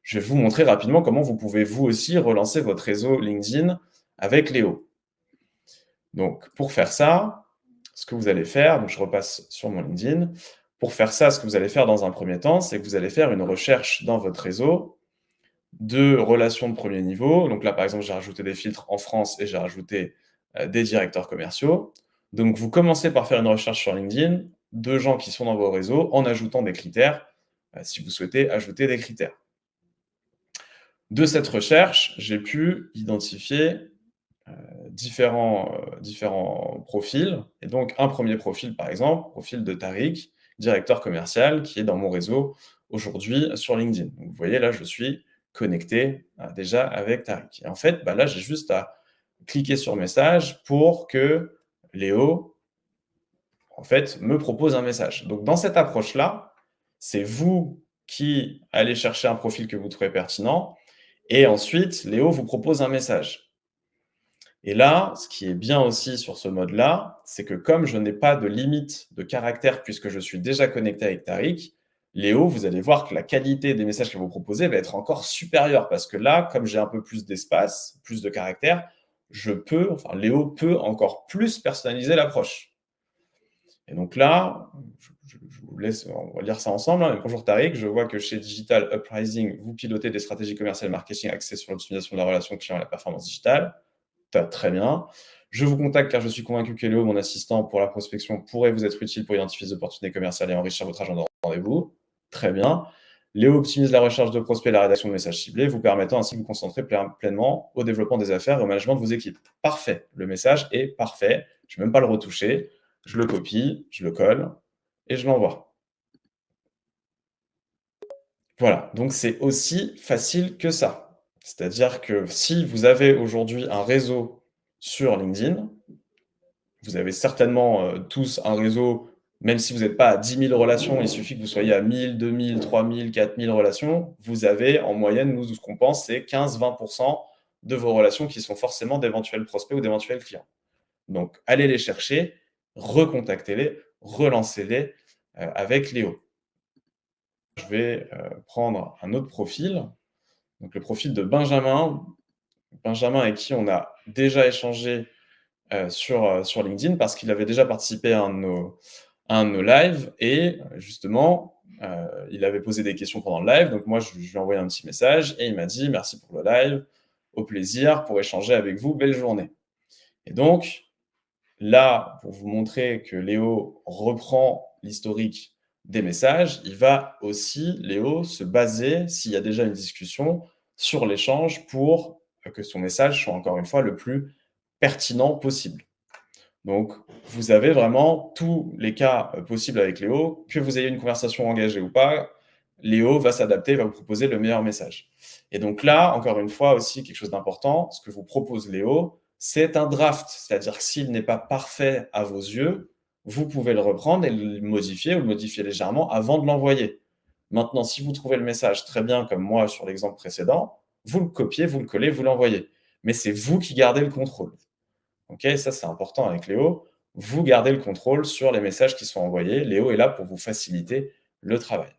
je vais vous montrer rapidement comment vous pouvez vous aussi relancer votre réseau LinkedIn avec Léo. Donc, pour faire ça, ce que vous allez faire, donc je repasse sur mon LinkedIn. Pour faire ça, ce que vous allez faire dans un premier temps, c'est que vous allez faire une recherche dans votre réseau de relations de premier niveau. Donc là, par exemple, j'ai rajouté des filtres en France et j'ai rajouté des directeurs commerciaux. Donc, vous commencez par faire une recherche sur LinkedIn de gens qui sont dans vos réseaux en ajoutant des critères, si vous souhaitez ajouter des critères. De cette recherche, j'ai pu identifier différents profils. Et donc, un premier profil, par exemple, profil de Tariq, directeur commercial, qui est dans mon réseau aujourd'hui sur LinkedIn. Donc, vous voyez, là, je suis connecté déjà avec Tariq. Et en fait, là, j'ai juste à cliquer sur message pour que Léo, en fait, me propose un message. Donc, dans cette approche-là, c'est vous qui allez chercher un profil que vous trouvez pertinent et ensuite, Léo vous propose un message. Et là, ce qui est bien aussi sur ce mode-là, c'est que comme je n'ai pas de limite de caractère puisque je suis déjà connecté avec Tariq, Léo, vous allez voir que la qualité des messages que vous proposez va être encore supérieure parce que là, comme j'ai un peu plus d'espace, plus de caractère, Léo peut encore plus personnaliser l'approche. Et donc là, je vous laisse, on va lire ça ensemble. Bonjour Tariq, je vois que chez Digital Uprising, vous pilotez des stratégies commerciales marketing axées sur l'optimisation de la relation client et la performance digitale. Très bien. Je vous contacte car je suis convaincu que Léo, mon assistant pour la prospection, pourrait vous être utile pour identifier des opportunités commerciales et enrichir votre agenda de rendez-vous. Très bien. Léo optimise la recherche de prospects et la rédaction de messages ciblés, vous permettant ainsi de vous concentrer pleinement au développement des affaires et au management de vos équipes. Parfait. Le message est parfait. Je ne vais même pas le retoucher. Je le copie, je le colle et je l'envoie. Voilà. Donc, c'est aussi facile que ça. C'est-à-dire que si vous avez aujourd'hui un réseau sur LinkedIn, vous avez certainement tous un réseau, même si vous n'êtes pas à 10 000 relations, il suffit que vous soyez à 1 000, 2 000, 3 000, 4 000 relations. Vous avez en moyenne, nous, ce qu'on pense, c'est 15-20% de vos relations qui sont forcément d'éventuels prospects ou d'éventuels clients. Donc, allez les chercher, recontactez-les, relancez-les avec Léo. Je vais prendre un autre profil, donc le profil de Benjamin. Benjamin avec qui on a déjà échangé sur LinkedIn parce qu'il avait déjà participé à un de nos lives et justement, il avait posé des questions pendant le live. Donc moi, je lui ai envoyé un petit message et il m'a dit « Merci pour le live, au plaisir pour échanger avec vous, belle journée ». Et donc, là, pour vous montrer que Léo reprend l'historique des messages, il va aussi, Léo, se baser, s'il y a déjà une discussion, sur l'échange pour que son message soit encore une fois le plus pertinent possible. Donc, vous avez vraiment tous les cas possibles avec Léo. Que vous ayez une conversation engagée ou pas, Léo va s'adapter, va vous proposer le meilleur message. Et donc là, encore une fois aussi, quelque chose d'important, ce que vous propose Léo, c'est un draft. C'est-à-dire que s'il n'est pas parfait à vos yeux, vous pouvez le reprendre et le modifier ou le modifier légèrement avant de l'envoyer. Maintenant, si vous trouvez le message très bien, comme moi sur l'exemple précédent, vous le copiez, vous le collez, vous l'envoyez. Mais c'est vous qui gardez le contrôle. Ok, ça c'est important avec Léo. Vous gardez le contrôle sur les messages qui sont envoyés. Léo est là pour vous faciliter le travail.